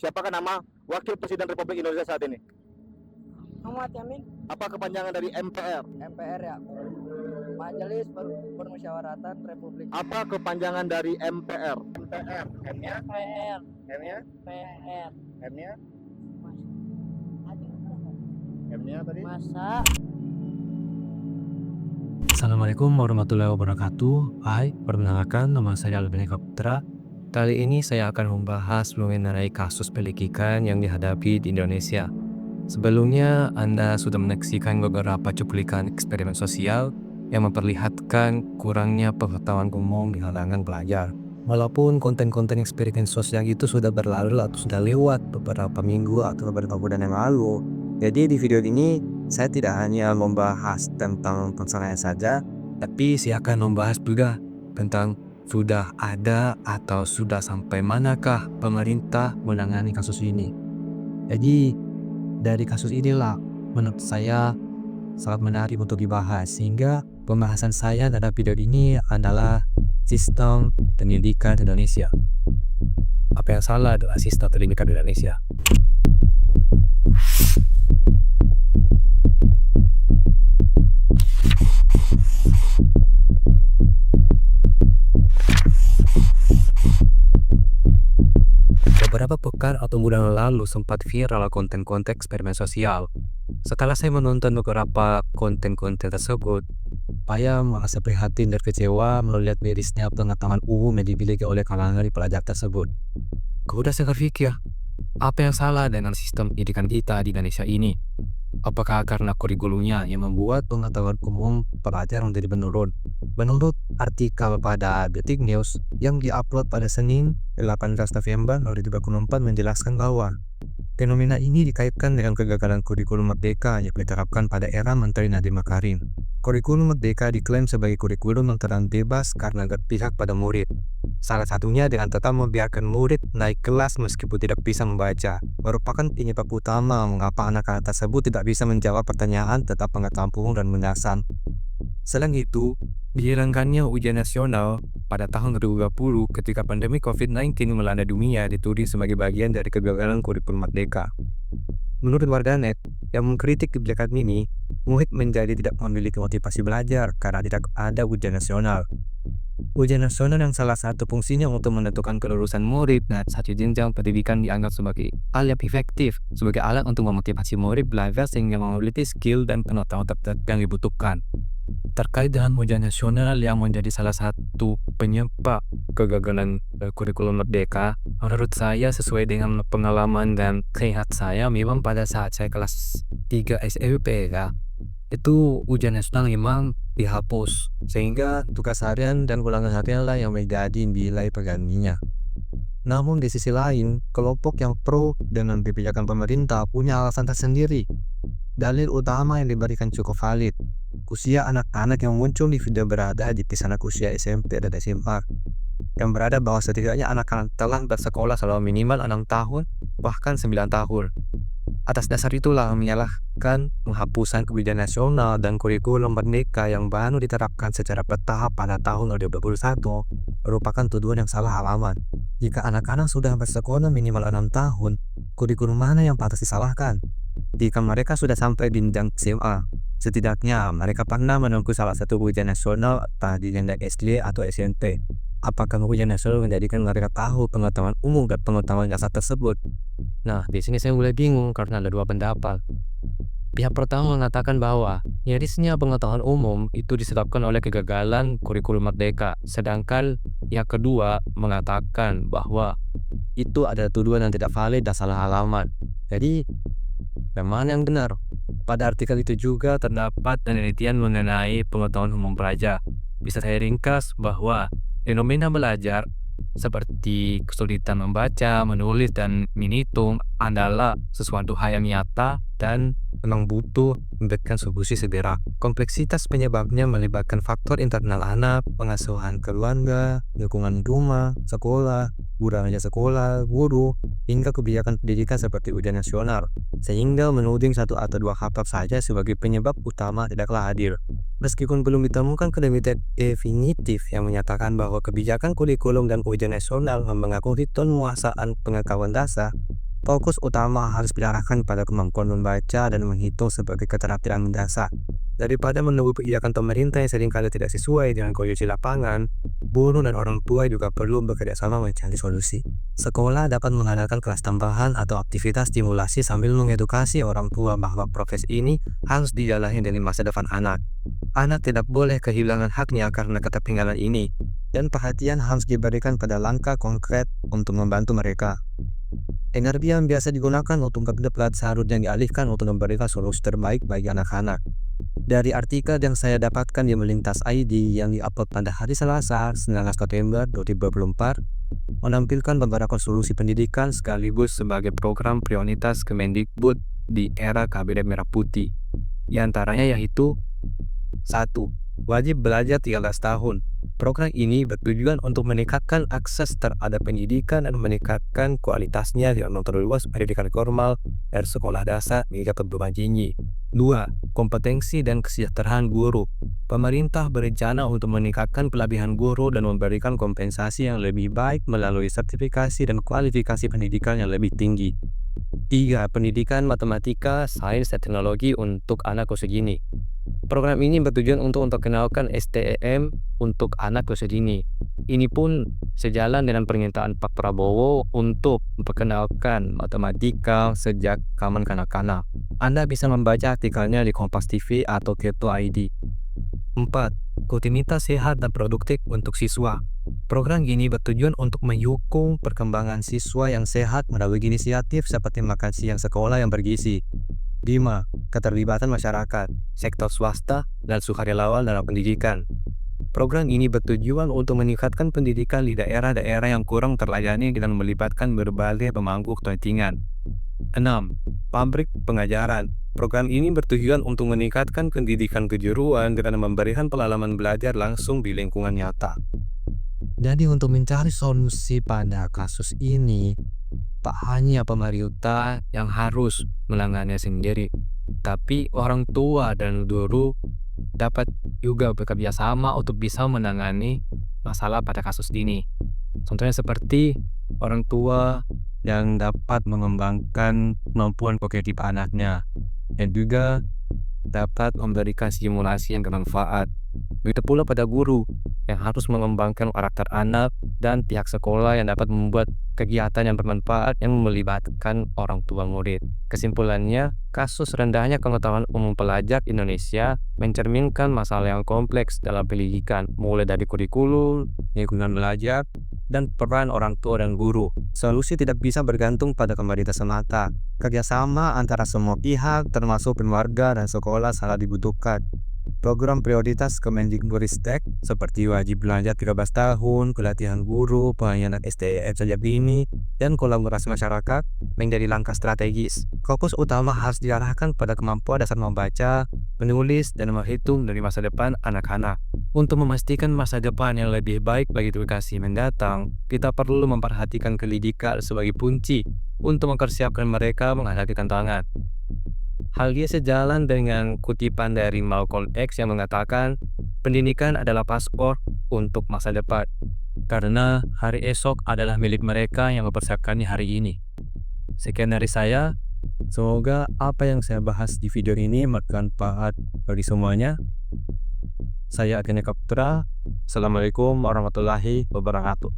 Siapakah nama Wakil Presiden Republik Indonesia saat ini? Muhammad Yamin. Apa kepanjangan dari MPR? MPR ya, Majelis Permusyawaratan Republik. Apa kepanjangan dari MPR? MPR, M-nya? MPR. M-nya? MPR. M-nya? M-nya tadi? Masa Assalamualaikum warahmatullahi wabarakatuh. Hai, perkenalkan nama saya Albin Eka Putra. Kali ini saya akan membahas mengenai kasus pelikikan yang dihadapi di Indonesia. Sebelumnya, Anda sudah menyaksikan beberapa cuplikan eksperimen sosial yang memperlihatkan kurangnya pengetahuan umum di kalangan pelajar. Walaupun konten-konten eksperimen sosial itu sudah berlalu atau sudah lewat beberapa minggu atau beberapa bulan yang lalu. Jadi di video ini saya tidak hanya membahas tentang persoalannya saja, tapi saya akan membahas juga tentang sudah ada atau sudah sampai manakah pemerintah menangani kasus ini. Jadi dari kasus inilah menurut saya sangat menarik untuk dibahas, sehingga pembahasan saya dalam video ini adalah sistem pendidikan Indonesia. Apa yang salah adalah sistem pendidikan Indonesia. Beberapa pekan atau bulan lalu sempat viral konten-konten eksperimen sosial. Setelah saya menonton beberapa konten-konten tersebut, saya merasa prihatin dan kecewa melihat mirisnya pengetahuan umum yang dimiliki oleh kalangan pelajar tersebut. Kemudian saya berpikir, apa yang salah dengan sistem pendidikan kita di Indonesia ini? Apakah karena kurikulumnya yang membuat pengetahuan umum pelajar menjadi menurun? Menurut artikel pada Detik News yang diupload pada Senin 18 November 2024 menjelaskan bahwa fenomena ini dikaitkan dengan kegagalan kurikulum Merdeka yang diterapkan pada era Menteri Nadiem Makarim. Kurikulum Merdeka diklaim sebagai kurikulum yang terang bebas karena berpihak pada murid. Salah satunya dengan tetap membiarkan murid naik kelas meskipun tidak bisa membaca, merupakan penyebab utama mengapa anak-anak tersebut tidak bisa menjawab pertanyaan tentang pengetahuan umum dan mendasar. Selain itu, dijalankannya ujian nasional pada tahun 2020 ketika pandemi COVID-19 melanda dunia dituding sebagai bagian dari kegagalan kurikulum Merdeka. Menurut warganet yang mengkritik kebijakan ini, murid menjadi tidak memiliki motivasi belajar karena tidak ada ujian nasional. Ujian nasional yang salah satu fungsinya untuk menentukan kelulusan murid dan satu jenjang pendidikan dianggap sebagai hal yang efektif, sebagai alat untuk memotivasi murid belajar sehingga memiliki skill dan pengetahuan tertentu yang dibutuhkan. Terkait dengan ujian nasional yang menjadi salah satu penyebab kegagalan kurikulum Merdeka, menurut saya sesuai dengan pengalaman dan keingat saya, memang pada saat saya kelas 3 SMP ya, itu ujian nasional memang dihapus, sehingga tugas harian dan ulangan harian lah yang menjadi nilai penggantinya. Namun di sisi lain, kelompok yang pro dengan kebijakan pemerintah punya alasan tersendiri. Dalil utama yang diberikan cukup valid. Usia anak-anak yang muncul di video berada di kisaran usia SMP dan SMA, yang berada bahwa setidaknya anak-anak telah bersekolah selama minimal 6 tahun, bahkan 9 tahun. Atas dasar itulah menyalahkan penghapusan kebijakan nasional dan kurikulum Merdeka yang baru diterapkan secara bertahap pada tahun 2021 merupakan tuduhan yang salah alamat. Jika anak-anak sudah bersekolah minimal 6 tahun, kurikulum mana yang patut disalahkan? Jika mereka sudah sampai di jenjang SMA, setidaknya mereka pernah menempuh salah satu ujian nasional entah di jenjang SD atau SMP. Apakah ujian nasional menjadikan mereka tahu pengetahuan umum dan pengetahuan dasar tersebut? Nah, di sini saya mulai bingung karena ada dua pendapat. Pihak pertama mengatakan bahwa nyarisnya pengetahuan umum itu disebabkan oleh kegagalan kurikulum Merdeka, sedangkan yang kedua mengatakan bahwa itu adalah tuduhan yang tidak valid dan salah alamat. Jadi, mana yang benar? Pada artikel itu juga terdapat penelitian mengenai pengetahuan umum pelajar. Bisa saya ringkas bahwa fenomena belajar seperti kesulitan membaca, menulis, dan menghitung adalah sesuatu hal yang nyata dan memang butuh memberikan solusi segera. Kompleksitas penyebabnya melibatkan faktor internal anak, pengasuhan keluarga, lingkungan rumah, sekolah, budaya sekolah, guru, hingga kebijakan pendidikan seperti ujian nasional. Sehingga menuding satu atau dua faktor saja sebagai penyebab utama tidaklah hadir. Meskipun belum ditemukan penelitian definitif yang menyatakan bahwa kebijakan kurikulum dan ujian nasional mempengaruhi penguasaan pengetahuan dasar, Fokus utama harus diarahkan pada kemampuan membaca dan menghitung sebagai keterampilan mendasar. Daripada menunggu kebijakan pemerintah yang seringkali tidak sesuai dengan kondisi lapangan, guru dan orang tua juga perlu bekerja sama mencari solusi. Sekolah dapat mengadakan kelas tambahan atau aktivitas stimulasi sambil mengedukasi orang tua bahwa proses ini harus dijalani demi masa depan anak. Anak tidak boleh kehilangan haknya karena ketertinggalan ini, dan perhatian harus diberikan pada langkah konkret untuk membantu mereka. Energi yang biasa digunakan untuk berdebat seharusnya dialihkan untuk memberikan solusi terbaik bagi anak-anak. Dari artikel yang saya dapatkan di Melintas ID yang diupload pada hari Selasa 19 September 2024 menampilkan beberapa solusi pendidikan sekaligus sebagai program prioritas Kemendikbud di era Kabinet Merah Putih. Di antaranya yaitu 1. Wajib belajar 13 tahun. Program ini bertujuan untuk meningkatkan akses terhadap pendidikan dan meningkatkan kualitasnya dengan memperluas pendidikan formal dari sekolah dasar hingga perguruan tinggi. 2. Kompetensi dan kesejahteraan guru. Pemerintah berencana untuk meningkatkan pelatihan guru dan memberikan kompensasi yang lebih baik melalui sertifikasi dan kualifikasi pendidikan yang lebih tinggi. 3. Pendidikan matematika, sains, dan teknologi untuk anak usia dini. Program ini bertujuan untuk memperkenalkan STEM untuk anak usia dini. Ini pun sejalan dengan pernyataan Pak Prabowo untuk memperkenalkan matematika sejak zaman kanak-kanak. Anda bisa membaca artikelnya di Kompas TV atau Keto ID. 4. Rutinitas sehat dan produktif untuk siswa. Program ini bertujuan untuk mendukung perkembangan siswa yang sehat melalui inisiatif seperti makan siang sekolah yang bergizi. 5. Keterlibatan masyarakat, sektor swasta, dan sukarelawan dalam pendidikan. Program ini bertujuan untuk meningkatkan pendidikan di daerah-daerah yang kurang terlayani dengan melibatkan berbagai pemangku kepentingan. 6. Pabrik pengajaran. Program ini bertujuan untuk meningkatkan pendidikan kejuruan dengan memberikan pengalaman belajar langsung di lingkungan nyata. Jadi untuk mencari solusi pada kasus ini, tak hanya pemerintah yang harus menangannya sendiri, tapi orang tua dan guru dapat juga bekerja sama untuk bisa menangani masalah pada kasus ini. Contohnya seperti orang tua yang dapat mengembangkan kemampuan kognitif anaknya dan juga dapat memberikan stimulasi yang bermanfaat. Begitu pula pada guru yang harus mengembangkan karakter anak dan pihak sekolah yang dapat membuat kegiatan yang bermanfaat yang melibatkan orang tua murid. Kesimpulannya, kasus rendahnya pengetahuan umum pelajar Indonesia mencerminkan masalah yang kompleks dalam pendidikan, mulai dari kurikulum, lingkungan belajar, dan peran orang tua dan guru. Solusi tidak bisa bergantung pada pemerintah semata. Kerjasama antara semua pihak, termasuk keluarga dan sekolah, sangat dibutuhkan. Program prioritas Kemendikbudristek seperti wajib belajar 13 tahun, pelatihan guru, pelayanan STEM sejak dini, dan kolaborasi masyarakat menjadi langkah strategis. Fokus utama harus diarahkan pada kemampuan dasar membaca, menulis, dan menghitung dari masa depan anak-anak. Untuk memastikan masa depan yang lebih baik bagi generasi mendatang, kita perlu memperhatikan pendidikan sebagai kunci untuk mempersiapkan mereka menghadapi tantangan. Hal ini sejalan dengan kutipan dari Malcolm X yang mengatakan, pendidikan adalah paspor untuk masa depan, karena hari esok adalah milik mereka yang mempersiapkannya hari ini. Sekian dari saya, semoga apa yang saya bahas di video ini bermanfaat bagi semuanya. Saya Agni Kaptra, Assalamualaikum warahmatullahi wabarakatuh.